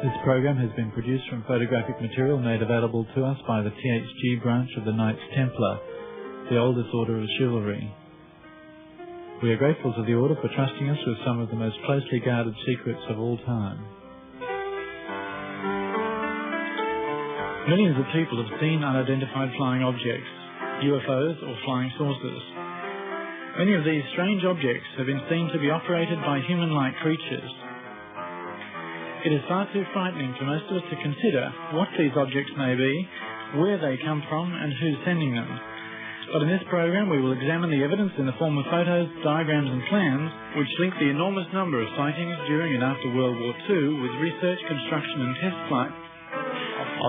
This program has been produced from photographic material made available to us by the THG branch of the Knights Templar, the oldest order of chivalry. We are grateful to the order for trusting us with some of the most closely guarded secrets of all time. Millions of people have seen unidentified flying objects, UFOs or flying saucers. Many of these strange objects have been seen to be operated by human-like creatures. It is far too frightening for most of us to consider what these objects may be, where they come from, and who's sending them. But in this program we will examine the evidence in the form of photos, diagrams and plans which link the enormous number of sightings during and after World War II with research, construction and test flight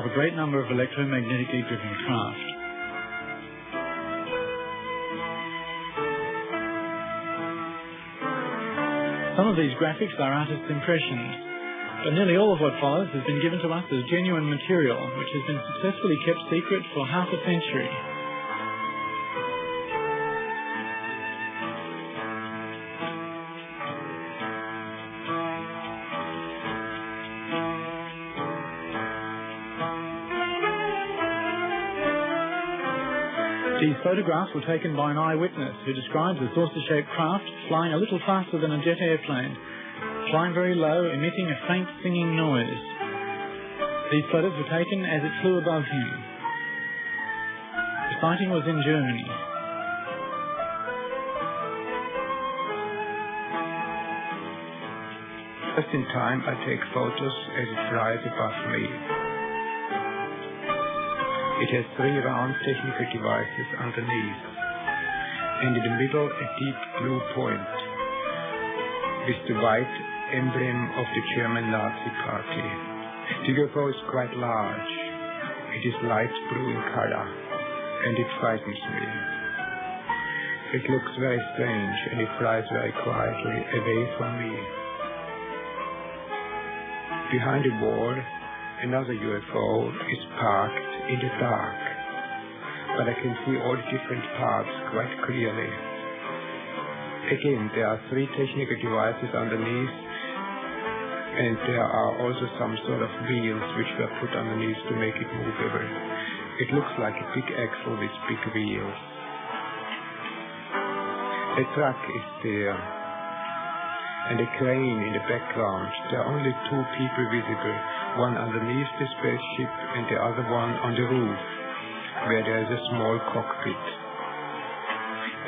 of a great number of electromagnetically driven craft. Some of these graphics are artists' impressions, but nearly all of what follows has been given to us as genuine material, which has been successfully kept secret for half a century. These photographs were taken by an eyewitness who describes a saucer-shaped craft flying a little faster than a jet airplane, flying very low, emitting a faint singing noise. These photos were taken as it flew above him. The sighting was in Germany. Just in time, I take photos as it flies above me. It has three round technical devices underneath, and in the middle a deep blue point with the white emblem of the German Nazi Party. The UFO is quite large. It is light blue in color, and it frightens me. It looks very strange, and it flies very quietly away from me. Behind the wall, another UFO is parked in the dark, but I can see all the different parts quite clearly. Again, there are three technical devices underneath, and there are also some sort of wheels which were put underneath to make it movable. It looks like a big axle with big wheels. A truck is there, and a crane in the background. There are only two people visible, one underneath the spaceship and the other one on the roof, where there is a small cockpit.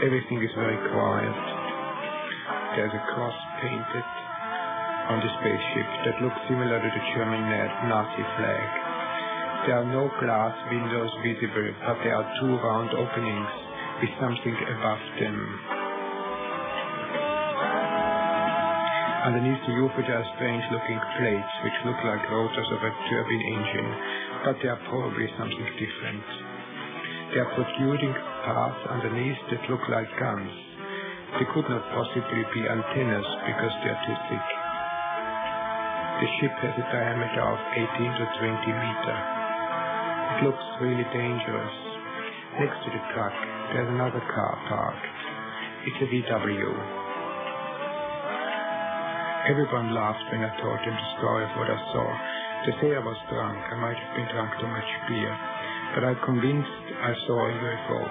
Everything is very quiet. There's a cross painted on the spaceship that looks similar to the German Nazi flag. There are no glass windows visible, but there are two round openings with something above them. Underneath the UFO there are strange-looking plates which look like rotors of a turbine engine, but they are probably something different. There are protruding parts underneath that look like guns. They could not possibly be antennas because they are too thick. The ship has a diameter of 18 to 20 meters. It looks really dangerous. Next to the truck there's another car parked. It's a VW. Everyone laughed when I told them the story of what I saw. They say I was drunk. I might have been drunk too much beer, but I'm convinced I saw a UFO.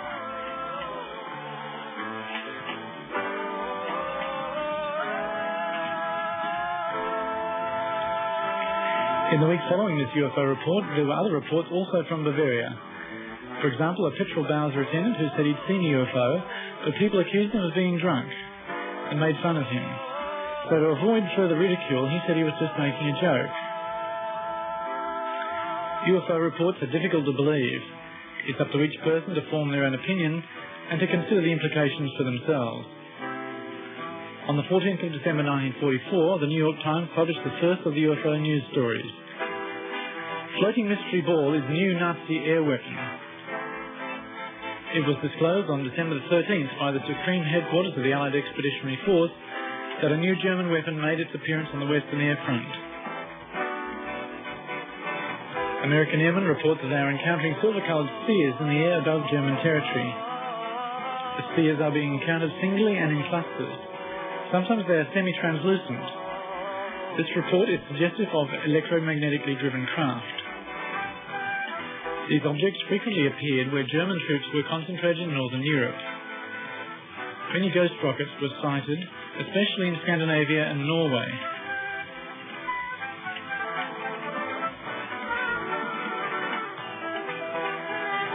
In the week following this UFO report, there were other reports also from Bavaria. For example, a petrol Bowser attendant who said he'd seen a UFO, but people accused him of being drunk and made fun of him. So to avoid further ridicule, he said he was just making a joke. UFO reports are difficult to believe. It's up to each person to form their own opinion and to consider the implications for themselves. On the 14th of December 1944, the New York Times published the first of the UFO news stories. Floating mystery ball is new Nazi air weapon. It was disclosed on December the 13th by the Supreme Headquarters of the Allied Expeditionary Force that a new German weapon made its appearance on the Western Air Front. American airmen report that they are encountering silver-coloured spheres in the air above German territory. The spheres are being encountered singly and in clusters. Sometimes they are semi-translucent. This report is suggestive of electromagnetically driven craft. These objects frequently appeared where German troops were concentrated in northern Europe. Many ghost rockets were sighted, especially in Scandinavia and Norway.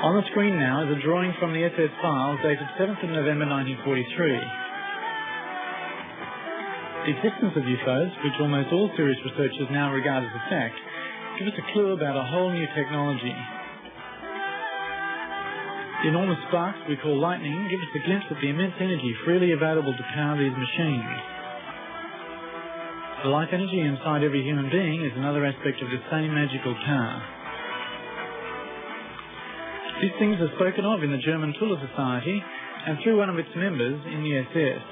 On the screen now is a drawing from the SS files dated 7th of November 1943. The existence of UFOs, which almost all serious researchers now regard as a fact, give us a clue about a whole new technology. The enormous sparks we call lightning give us a glimpse at the immense energy freely available to power these machines. The life energy inside every human being is another aspect of the same magical power. These things are spoken of in the German Tuller Society and through one of its members in the SS.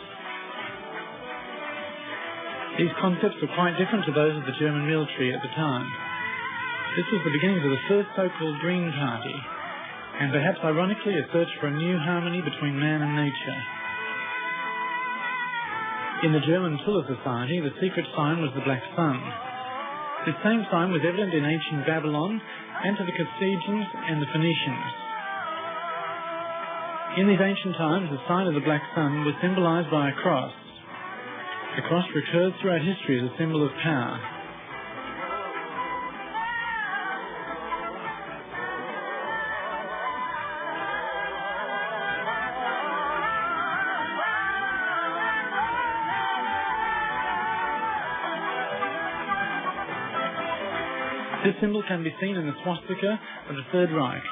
These concepts were quite different to those of the German military at the time. This was the beginnings of the first so-called Green Party, and perhaps ironically a search for a new harmony between man and nature. In the German Tuller Society, the secret sign was the black sun. This same sign was evident in ancient Babylon and to the Carthaginians and the Phoenicians. In these ancient times, the sign of the black sun was symbolized by a cross. The cross recurs throughout history as a symbol of power. This symbol can be seen in the swastika of the Third Reich.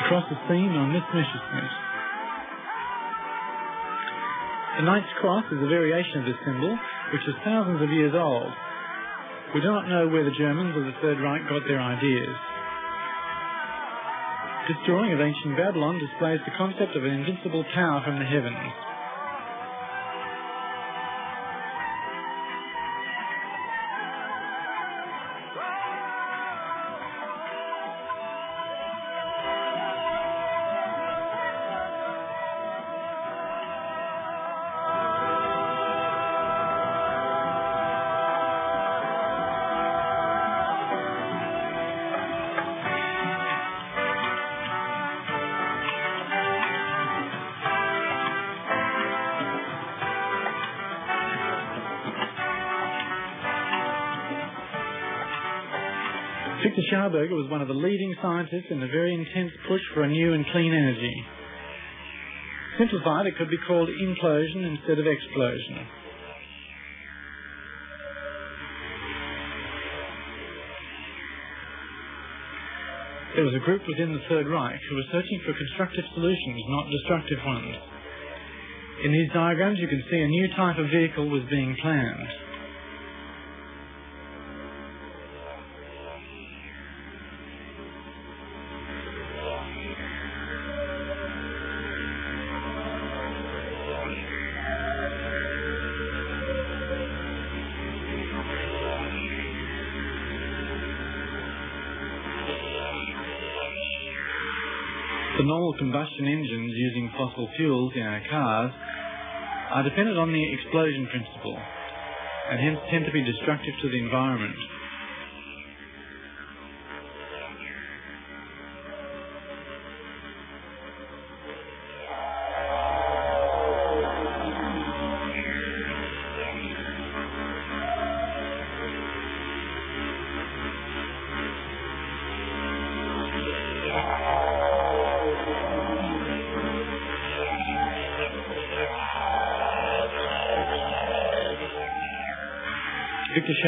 Cross is seen on this Messerschmitt. The Knight's Cross is a variation of this symbol, which is thousands of years old. We do not know where the Germans of the Third Reich got their ideas. This drawing of ancient Babylon displays the concept of an invincible power from the heavens. Vogelsberger was one of the leading scientists in the very intense push for a new and clean energy. Simplified, it could be called implosion instead of explosion. There was a group within the Third Reich who were searching for constructive solutions, not destructive ones. In these diagrams you can see a new type of vehicle was being planned. The normal combustion engines using fossil fuels in our cars are dependent on the explosion principle and hence tend to be destructive to the environment.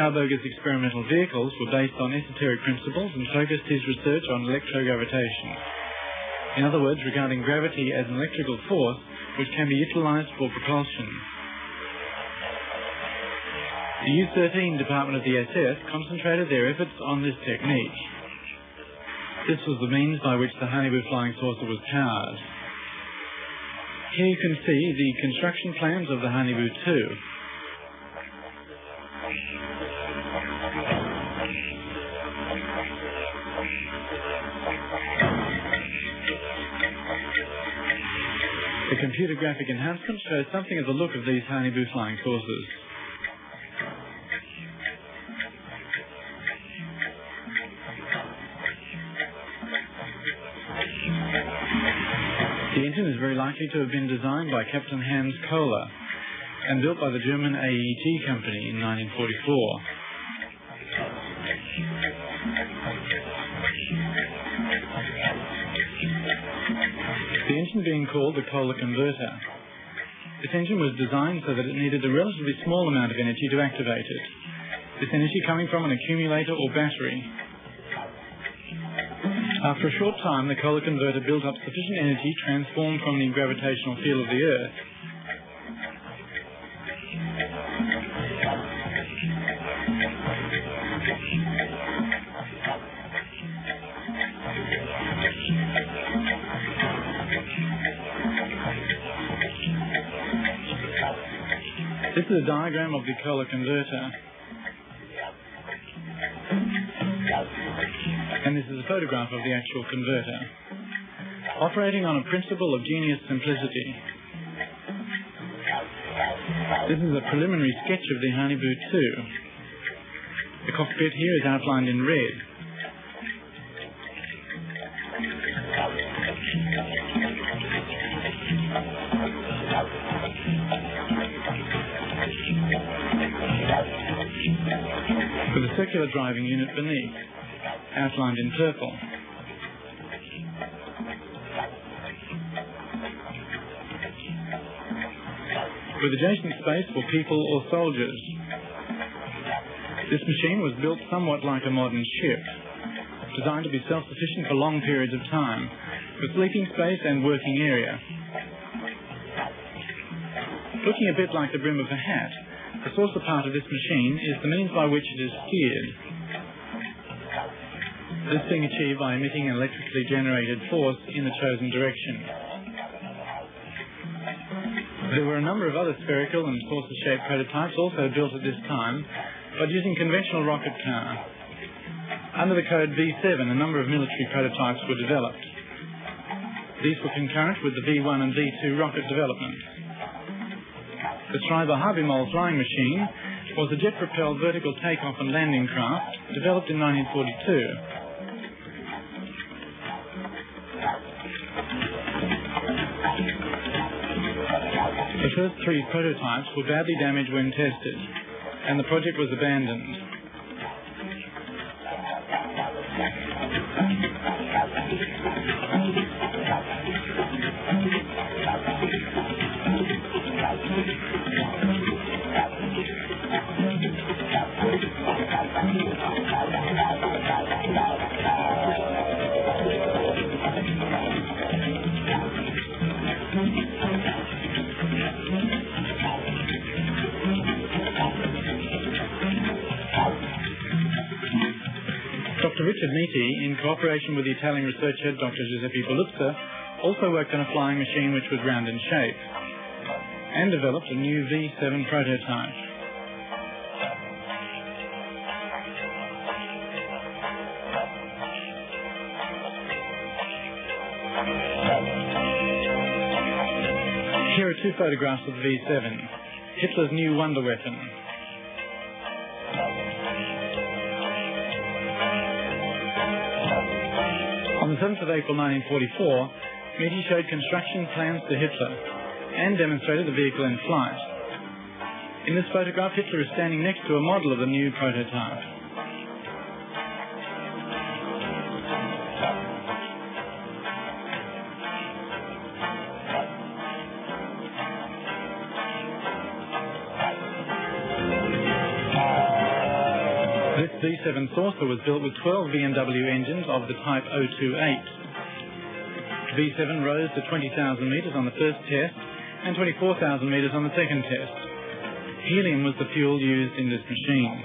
Vogelsberger's experimental vehicles were based on esoteric principles and focused his research on electrogravitation. In other words, regarding gravity as an electrical force which can be utilized for propulsion. The U-13 department of the SS concentrated their efforts on this technique. This was the means by which the Hanibu flying saucer was powered. Here you can see the construction plans of the Hanibu 2. The computer graphic enhancement shows something of the look of these Hanibu flying saucers. The engine is very likely to have been designed by Captain Hans Kohler and built by the German AEG company in 1944. The engine being called the Kohler converter. This engine was designed so that it needed a relatively small amount of energy to activate it, this energy coming from an accumulator or battery. After a short time, the Kohler converter built up sufficient energy transformed from the gravitational field of the Earth This is a diagram of the Kohler converter, and this is a photograph of the actual converter, operating on a principle of genius simplicity. This is a preliminary sketch of the Hanibu 2. The cockpit here is outlined in red. With a circular driving unit beneath, outlined in purple. With adjacent space for people or soldiers. This machine was built somewhat like a modern ship, designed to be self-sufficient for long periods of time, with sleeping space and working area. Looking a bit like the brim of a hat, the saucer part of this machine is the means by which it is steered. This being achieved by emitting an electrically generated force in the chosen direction. There were a number of other spherical and saucer-shaped prototypes also built at this time, but using conventional rocket car. Under the code V7, a number of military prototypes were developed. These were concurrent with the V1 and V2 rocket developments. The Schreiber-Habimol flying machine was a jet-propelled vertical takeoff and landing craft developed in 1942. The first three prototypes were badly damaged when tested, and the project was abandoned. Dr. Richard Nitti, in cooperation with the Italian researcher Dr. Giuseppe Belluzza, also worked on a flying machine which was round in shape, and developed a new V7 prototype. Here are two photographs of the V7, Hitler's new wonder weapon. On the 7th of April 1944, Nitti showed construction plans to Hitler and demonstrated the vehicle in flight. In this photograph, Hitler is standing next to a model of the new prototype. This V7 saucer was built with 12 BMW engines of the type 028. V7 rose to 20,000 metres on the first test and 24,000 metres on the second test. Helium was the fuel used in this machine.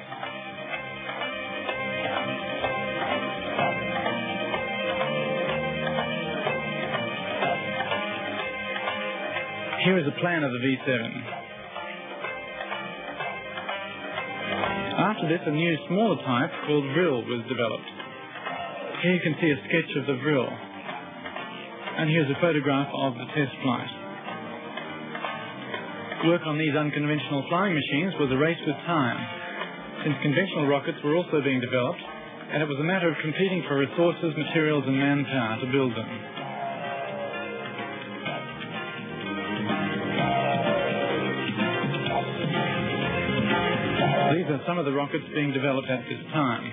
Here is a plan of the V7. After this, a new smaller type called Vril was developed. Here you can see a sketch of the Vril. And here's a photograph of the test flight. Work on these unconventional flying machines was a race with time, since conventional rockets were also being developed, and it was a matter of competing for resources, materials and manpower to build them. These are some of the rockets being developed at this time.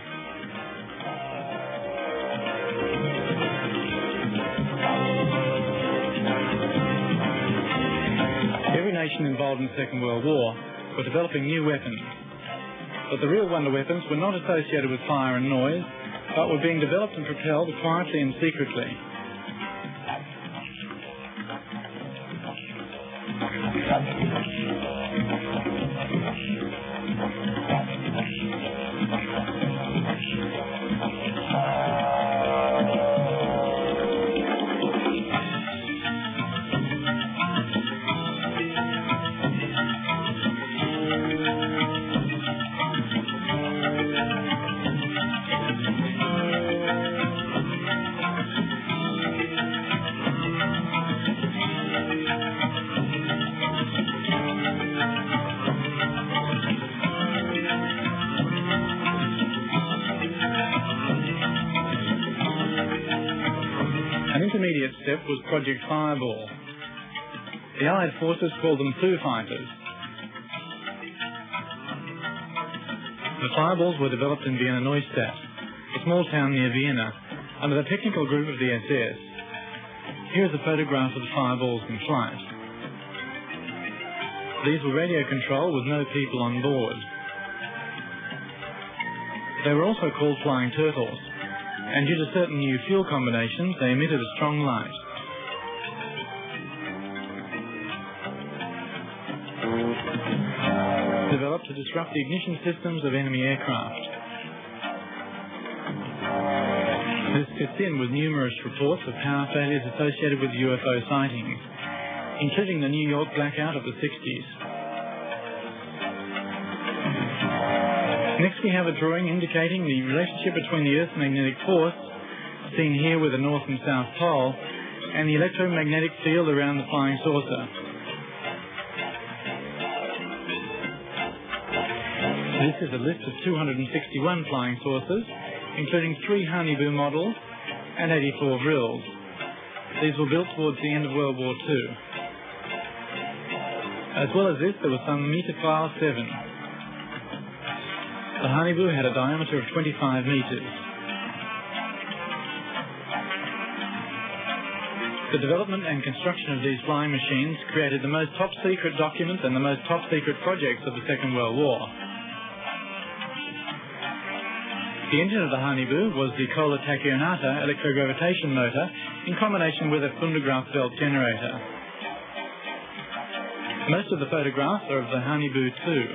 Every nation involved in the Second World War were developing new weapons. But the real wonder weapons were not associated with fire and noise, but were being developed and propelled quietly and secretly. An intermediate step was Project Fireball. The Allied forces called them Foo Fighters. The Fireballs were developed in Vienna Neustadt, a small town near Vienna, under the technical group of the SS. Here is a photograph of the Fireballs in flight. These were radio controlled with no people on board. They were also called Flying Turtles, and due to certain new fuel combinations, they emitted a strong light. Developed to disrupt the ignition systems of enemy aircraft. This fits in with numerous reports of power failures associated with UFO sightings, including the New York blackout of the 60s. Next we have a drawing indicating the relationship between the Earth's magnetic force, seen here with the North and South Pole, and the electromagnetic field around the flying saucer. This is a list of 261 flying saucers, including 3 Honeyboo models and 84 Vrils. These were built towards the end of World War II. As well as this, there was some Meterfile 7. The Honeyboo had a diameter of 25 meters. The development and construction of these flying machines created the most top-secret documents and the most top-secret projects of the Second World War. The engine of the Honeyboo was the Kohler Tachionata electrogravitation motor in combination with a Fundegraf belt generator. Most of the photographs are of the Honeyboo 2.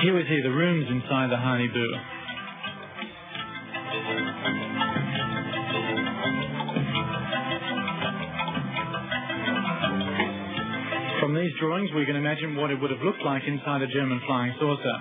Here we see the rooms inside the Honeyboo. From these drawings we can imagine what it would have looked like inside a German flying saucer.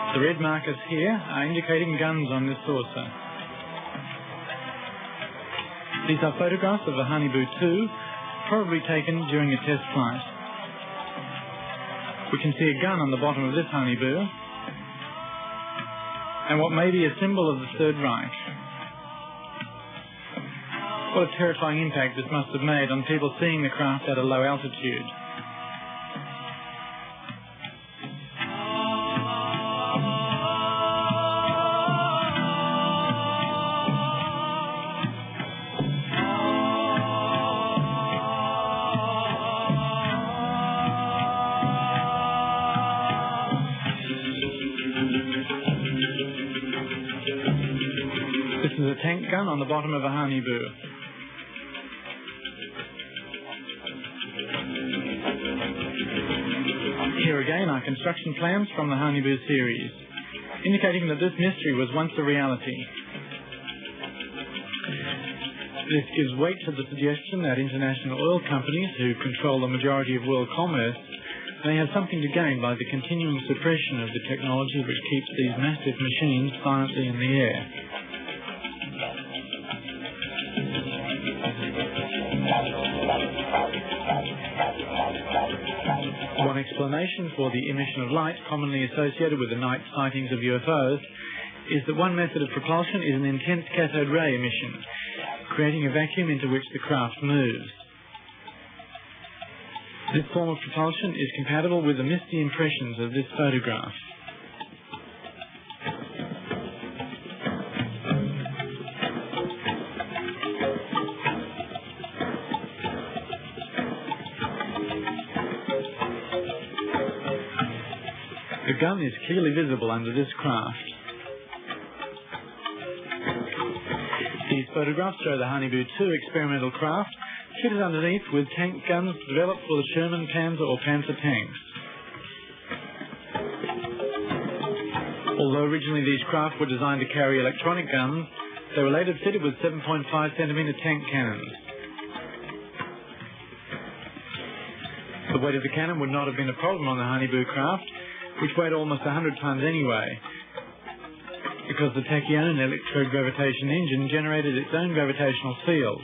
The red markers here are indicating guns on this saucer. These are photographs of the Honeyboo 2, probably taken during a test flight. We can see a gun on the bottom of this Honeyboo, and what may be a symbol of the Third Reich. What a terrifying impact this must have made on people seeing the craft at a low altitude. is a tank gun on the bottom of a Hanibu. Here again are construction plans from the Hanibu series, indicating that this mystery was once a reality. This gives weight to the suggestion that international oil companies, who control the majority of world commerce, may have something to gain by the continuing suppression of the technology which keeps these massive machines silently in the air. One explanation for the emission of light commonly associated with the night sightings of UFOs is that one method of propulsion is an intense cathode ray emission, creating a vacuum into which the craft moves. This form of propulsion is compatible with the misty impressions of this photograph. The gun is clearly visible under this craft. These photographs show the Hanibu 2 experimental craft fitted underneath with tank guns developed for the Sherman Panzer or Panzer tanks. Although originally these craft were designed to carry electronic guns, they were later fitted with 7.5 centimetre tank cannons. The weight of the cannon would not have been a problem on the Hanibu craft, which weighed almost 100 tons anyway, because the tachyon electrogravitation engine generated its own gravitational field.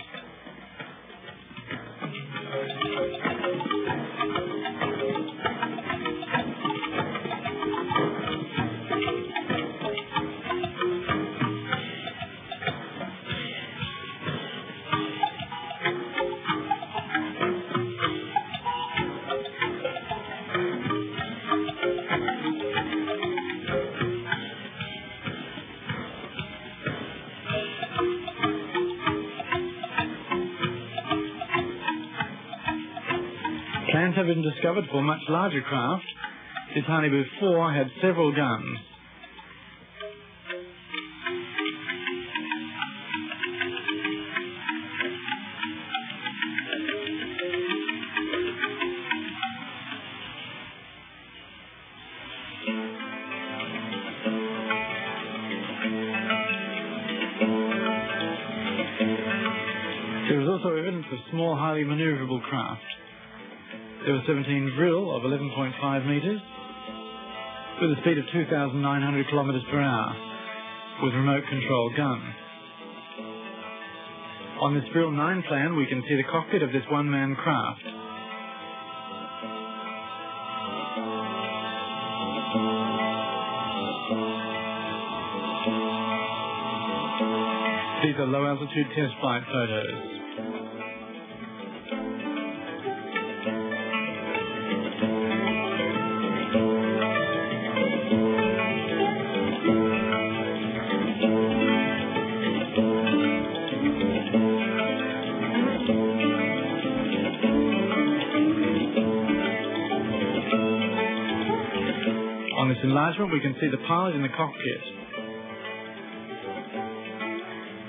Plans have been discovered for much larger craft. This Hanibu 4 had several guns. There was also evidence of small, highly manoeuvrable craft. There was 17 drill of 11.5 metres with a speed of 2,900 kilometres per hour with remote control guns. On this drill 9 plan we can see the cockpit of this one-man craft. These are low-altitude test flight photos. On this enlargement we can see the pilot in the cockpit.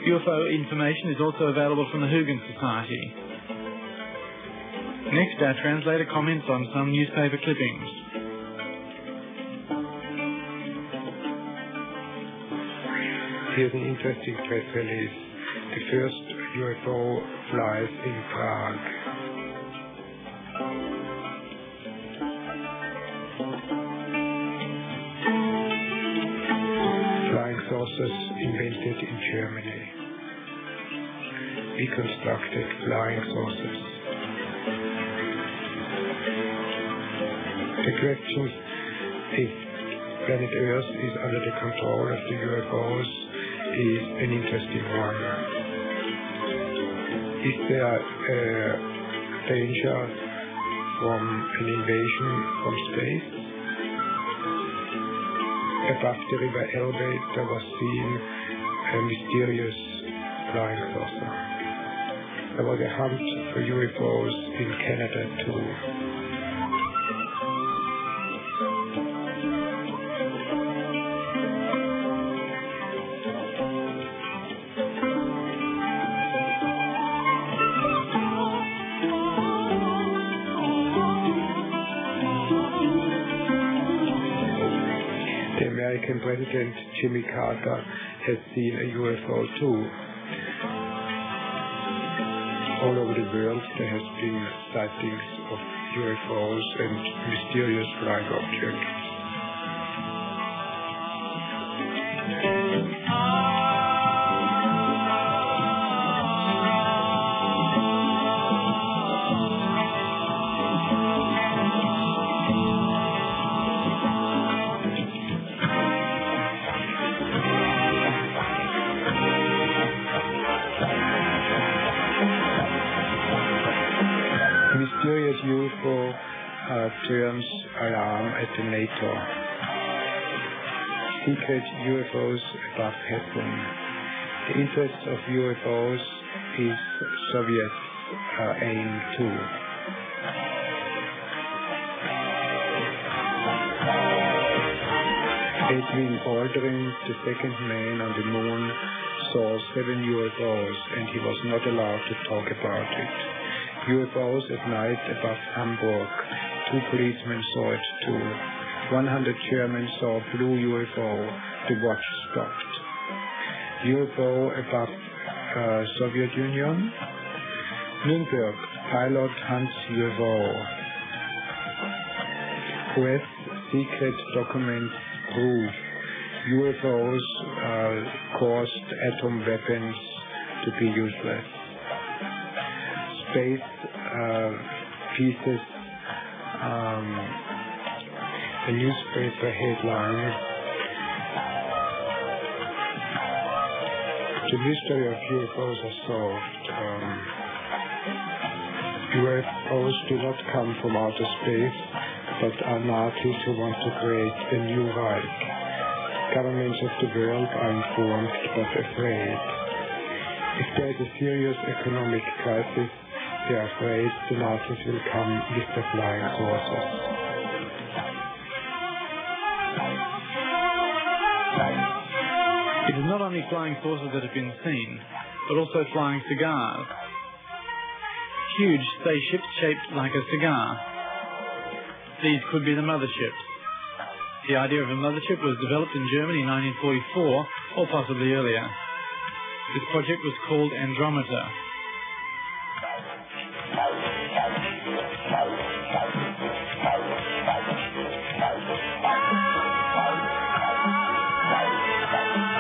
UFO information is also available from the Huygens Society. Next, our translator comments on some newspaper clippings. Here's an interesting press release. The first UFO flies in Prague. Flying saucers invented in Germany. Reconstructed flying saucers. The question if planet Earth is under the control of the UFOs is an interesting one. Is there a danger from an invasion from space? Above the river Elbe there was seen a mysterious flying saucer. There was a hunt for UFOs in Canada too. American President Jimmy Carter has seen a UFO too. All over the world there has been sightings of UFOs and mysterious flying objects. Mysterious UFO turns alarm at the NATO. Secret UFOs above Hessen. The interest of UFOs is Soviet aim too. Edwin Aldrin, the second man on the moon, saw 7 UFOs and he was not allowed to talk about it. UFOs at night above Hamburg. 2 policemen saw it too. 100 Germans saw a blue UFO. The watch stopped. UFO above Soviet Union. Nuremberg. Pilot hunts UFO. US secret documents prove UFOs caused atom weapons to be useless. Space pieces, a newspaper headline. The mystery of UFOs is solved. UFOs do not come from outer space, but are Nazis who want to create a new Reich. Governments of the world are informed but afraid. If there is a serious economic crisis, they are afraid the Nazis will come with the flying saucers. It is not only flying saucers that have been seen, but also flying cigars. Huge spaceships shaped like a cigar. These could be the motherships. The idea of a mothership was developed in Germany in 1944, or possibly earlier. This project was called Andromeda.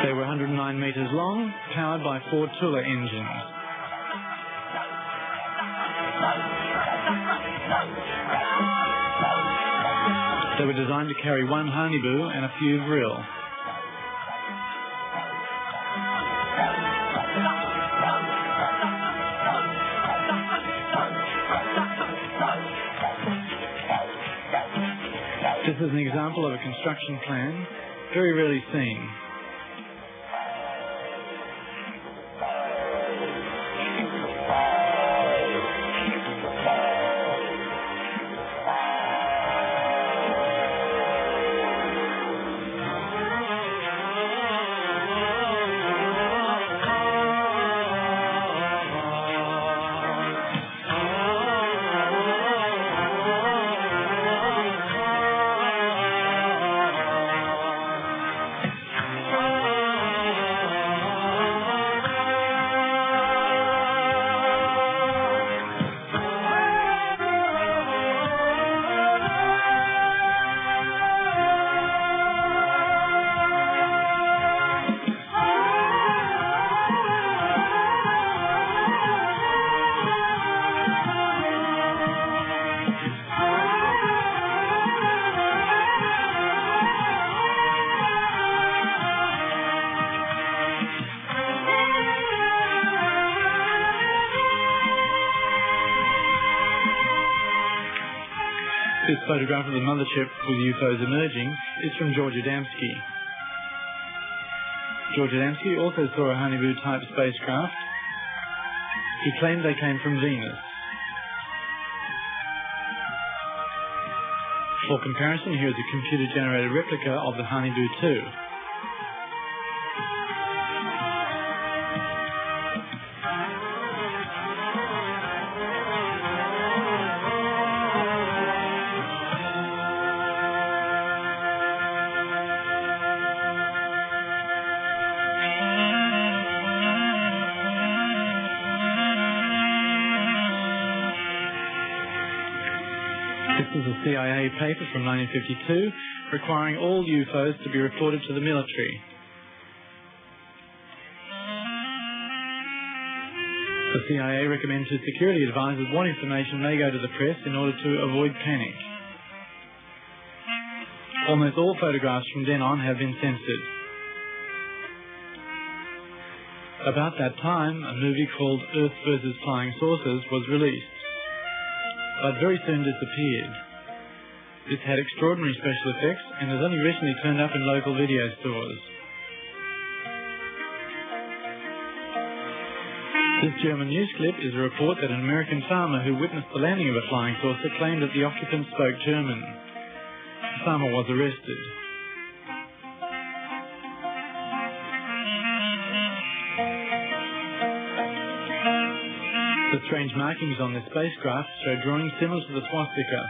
They were 109 meters long, powered by 4 Tula engines. They were designed to carry 1 Hanibu and a few Vril. This is an example of a construction plan very rarely seen. This photograph of the mothership with UFOs emerging is from George Adamski. George Adamski also saw a Hanibu-type spacecraft. He claimed they came from Venus. For comparison, here is a computer-generated replica of the Hanibu-2. a CIA paper from 1952 requiring all UFOs to be reported to the military. The CIA recommends to security advisors what information may go to the press in order to avoid panic. Almost all photographs from then on have been censored. About that time, a movie called Earth vs. Flying Saucers was released, but very soon disappeared. This had extraordinary special effects and has only recently turned up in local video stores. This German news clip is a report that an American farmer who witnessed the landing of a flying saucer claimed that the occupants spoke German. The farmer was arrested. The strange markings on this spacecraft show drawings similar to the swastika.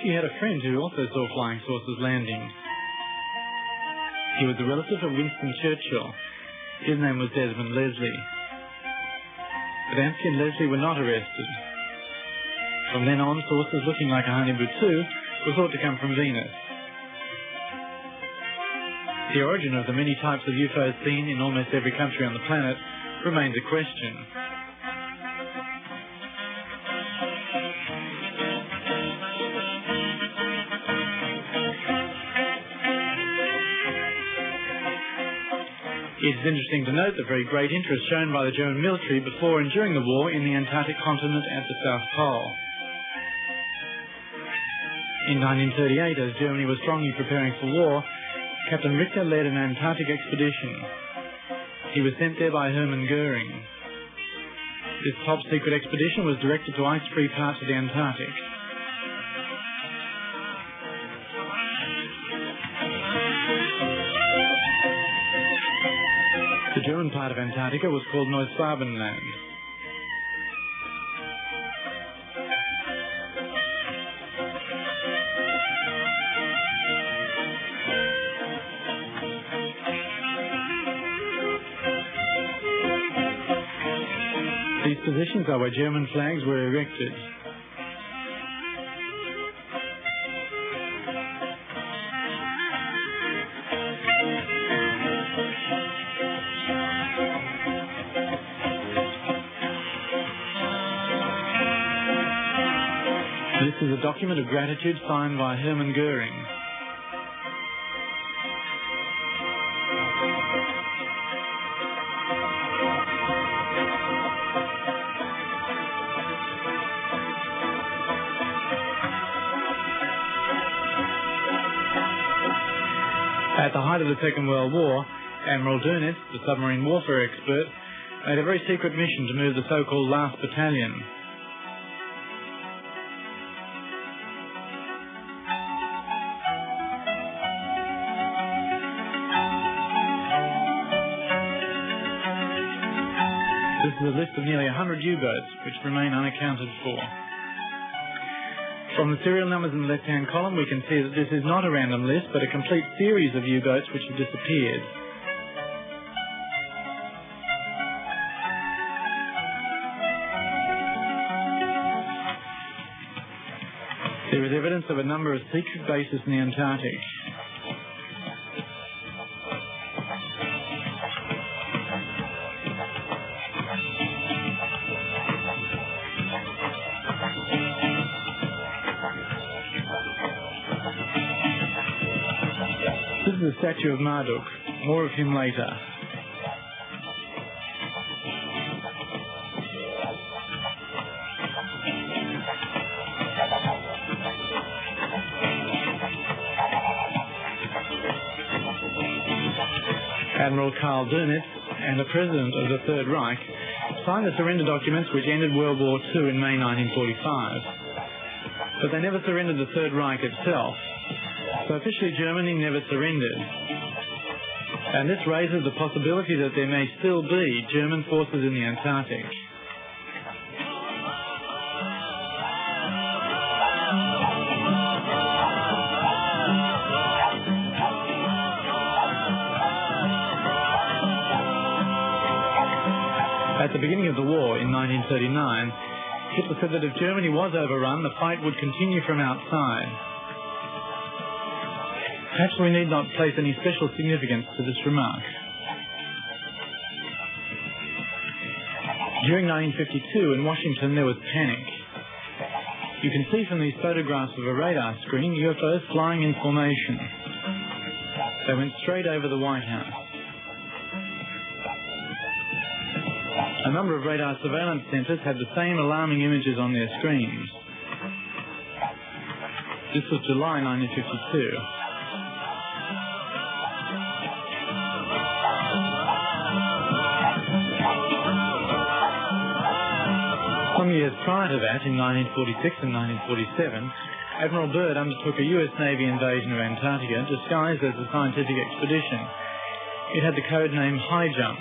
He had a friend who also saw flying saucers landing. He was a relative of Winston Churchill. His name was Desmond Leslie. Adamski and Leslie were not arrested. From then on, saucers looking like a honey butsu were thought to come from Venus. The origin of the many types of UFOs seen in almost every country on the planet remains a question. It is interesting to note the very great interest shown by the German military before and during the war in the Antarctic continent at the South Pole. In 1938, as Germany was strongly preparing for war, Captain Richter led an Antarctic expedition. He was sent there by Hermann Goering. This top-secret expedition was directed to ice-free parts of the Antarctic. The German part of Antarctica was called Neuswabenland. These positions are where German flags were erected. This is a document of gratitude signed by Hermann Goering. At the height of the Second World War, Admiral Dönitz, the submarine warfare expert, made a very secret mission to move the so-called Last Battalion. This is a list of nearly 100 U-boats, which remain unaccounted for. From the serial numbers in the left-hand column, we can see that this is not a random list, but a complete series of U-boats which have disappeared. There is evidence of a number of secret bases in the Antarctic. This is a statue of Marduk. More of him later. Admiral Karl Dönitz and the President of the Third Reich signed the surrender documents which ended World War II in May 1945. But they never surrendered the Third Reich itself. So officially Germany never surrendered. And this raises the possibility that there may still be German forces in the Antarctic. At the beginning of the war in 1939, Hitler said that if Germany was overrun, the fight would continue from outside. Perhaps we need not place any special significance to this remark. During 1952 in Washington there was panic. You can see from these photographs of a radar screen UFOs flying in formation. They went straight over the White House. A number of radar surveillance centres had the same alarming images on their screens. This was July 1952. Some years prior to that, in 1946 and 1947, Admiral Byrd undertook a US Navy invasion of Antarctica disguised as a scientific expedition. It had the code name High Jump.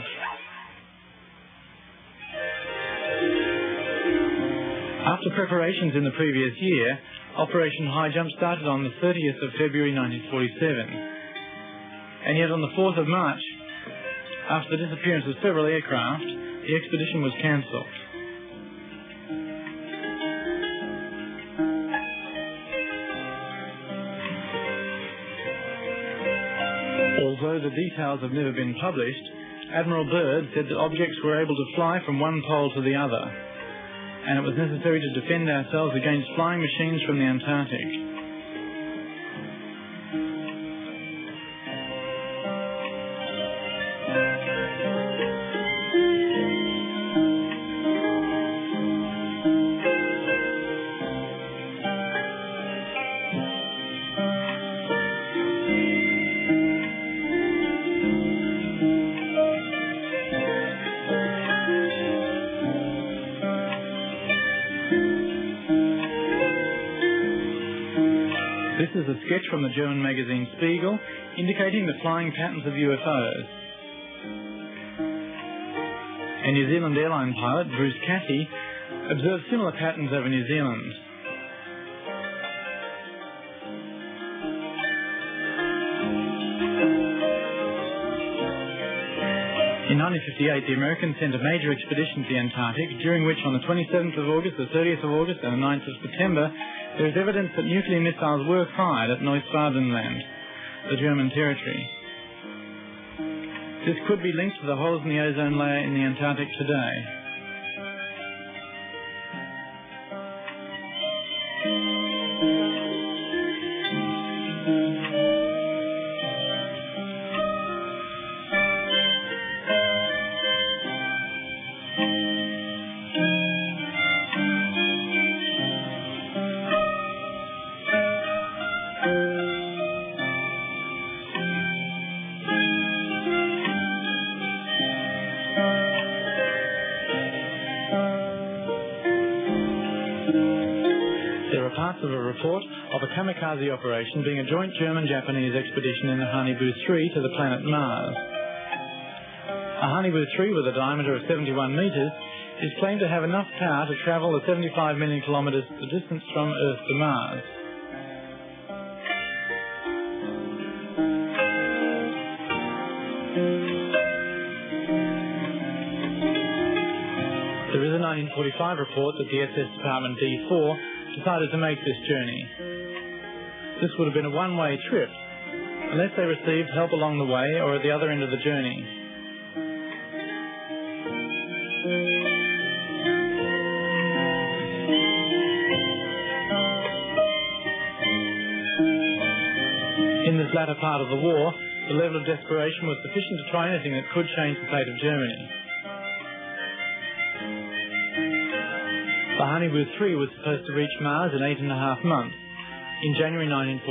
After preparations in the previous year, Operation High Jump started on the 30th of February 1947. And yet on the 4th of March, after the disappearance of several aircraft, the expedition was cancelled. Although the details have never been published, Admiral Byrd said that objects were able to fly from one pole to the other, and it was necessary to defend ourselves against flying machines from the Antarctic. This is a sketch from the German magazine Spiegel indicating the flying patterns of UFOs. A New Zealand airline pilot, Bruce Cathy, observed similar patterns over New Zealand. In 1958, the Americans sent a major expedition to the Antarctic, during which on the 27th of August, the 30th of August and the 9th of September, there is evidence that nuclear missiles were fired at Neusbadenland, the German territory. This could be linked to the holes in the ozone layer in the Antarctic today. Parts of a report of a kamikaze operation being a joint German-Japanese expedition in the Hanibu 3 to the planet Mars. A Hanibu 3 with a diameter of 71 metres is claimed to have enough power to travel the 75 million kilometres the distance from Earth to Mars. There is a 1945 report that the SS Department D4 decided to make this journey. This would have been a one-way trip, unless they received help along the way or at the other end of the journey. In this latter part of the war, the level of desperation was sufficient to try anything that could change the fate of Germany. The Hanibu 3 was supposed to reach Mars in 8.5 months, in January 1946.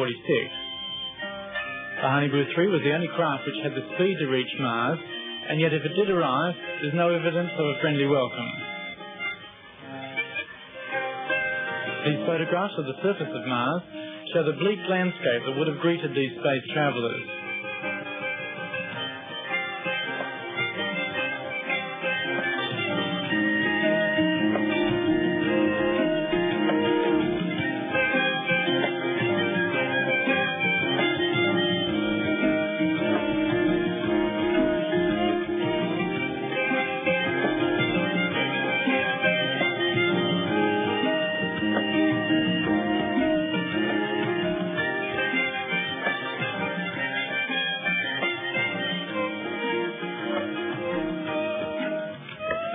The Hanibu 3 was the only craft which had the speed to reach Mars, and yet if it did arrive, there's no evidence of a friendly welcome. These photographs of the surface of Mars show the bleak landscape that would have greeted these space travellers.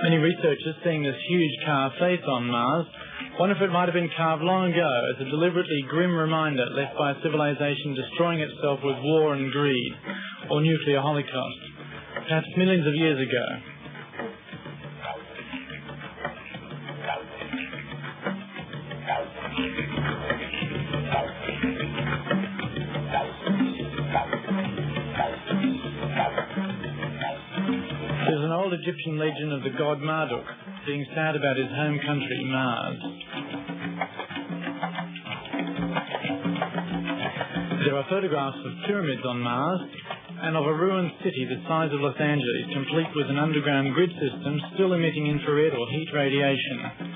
Many researchers, seeing this huge carved face on Mars, wonder if it might have been carved long ago as a deliberately grim reminder left by a civilization destroying itself with war and greed, or nuclear holocaust, perhaps millions of years ago. There's an old Egyptian legend of the god Marduk being sad about his home country, Mars. There are photographs of pyramids on Mars and of a ruined city the size of Los Angeles, complete with an underground grid system still emitting infrared or heat radiation.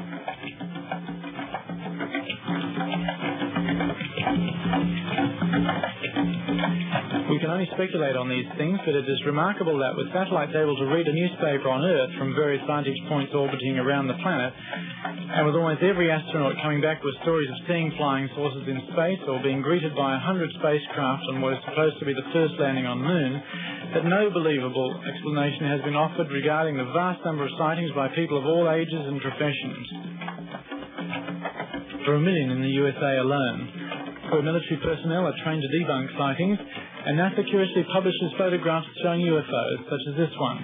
We can only speculate on these things, but it is remarkable that with satellites able to read a newspaper on Earth from various vantage points orbiting around the planet, and with almost every astronaut coming back with stories of seeing flying saucers in space or being greeted by 100 spacecraft on what is supposed to be the first landing on the Moon, that no believable explanation has been offered regarding the vast number of sightings by people of all ages and professions. There are 1 million in the USA alone, where military personnel are trained to debunk sightings, and NASA curiously publishes photographs showing UFOs, such as this one.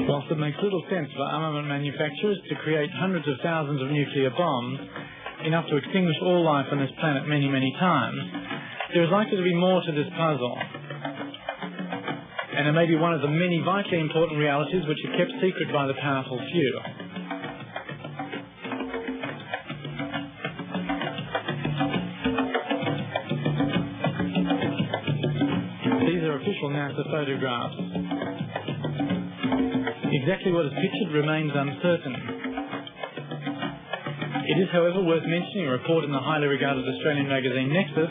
Whilst it makes little sense for armament manufacturers to create hundreds of thousands of nuclear bombs, enough to extinguish all life on this planet many, many times, there is likely to be more to this puzzle. And it may be one of the many vitally important realities which are kept secret by the powerful few. These are official NASA photographs. Exactly what is pictured remains uncertain. It is, however, worth mentioning a report in the highly regarded Australian magazine Nexus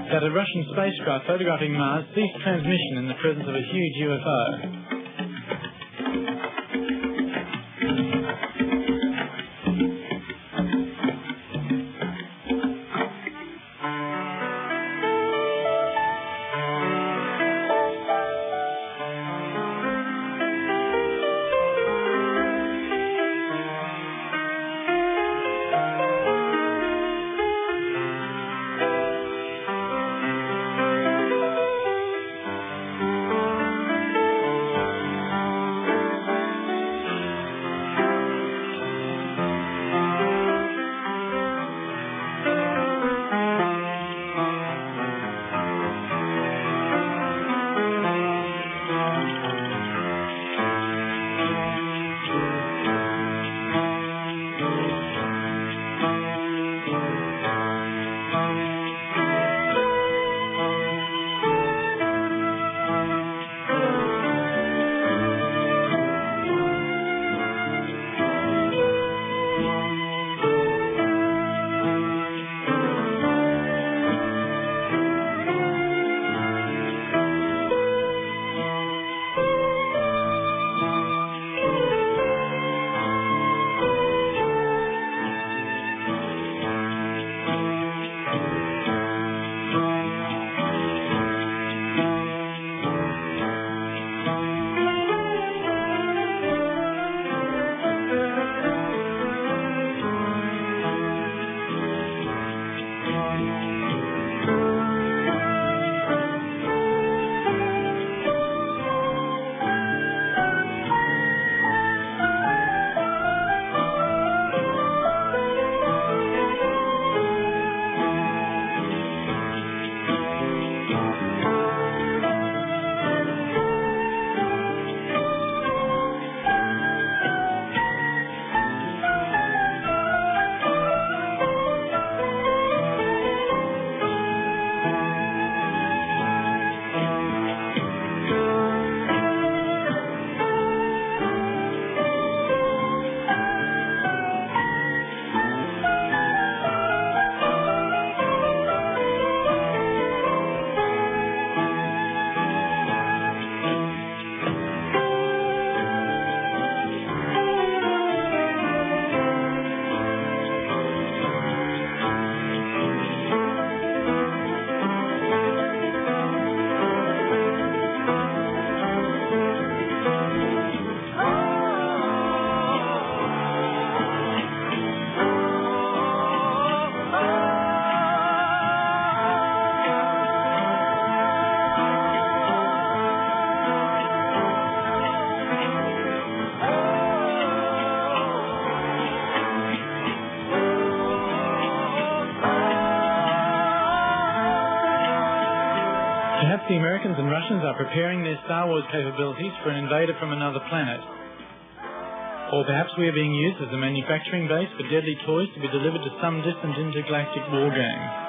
that a Russian spacecraft photographing Mars ceased transmission in the presence of a huge UFO. Perhaps the Americans and Russians are preparing their Star Wars capabilities for an invader from another planet. Or perhaps we are being used as a manufacturing base for deadly toys to be delivered to some distant intergalactic war game.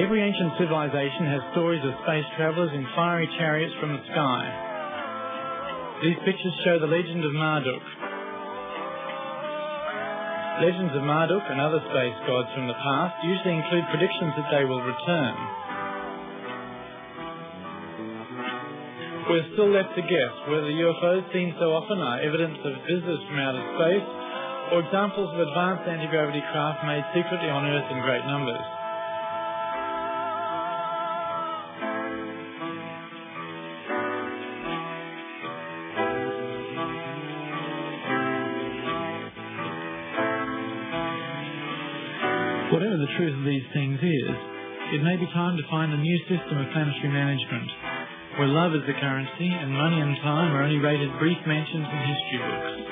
Every ancient civilization has stories of space travellers in fiery chariots from the sky. These pictures show the legend of Marduk. Legends of Marduk and other space gods from the past usually include predictions that they will return. We're still left to guess whether UFOs seen so often are evidence of visitors from outer space or examples of advanced anti-gravity craft made secretly on Earth in great numbers. Whatever the truth of these things is, it may be time to find a new system of planetary management, where love is the currency and money and time are only rated brief mentions in history books.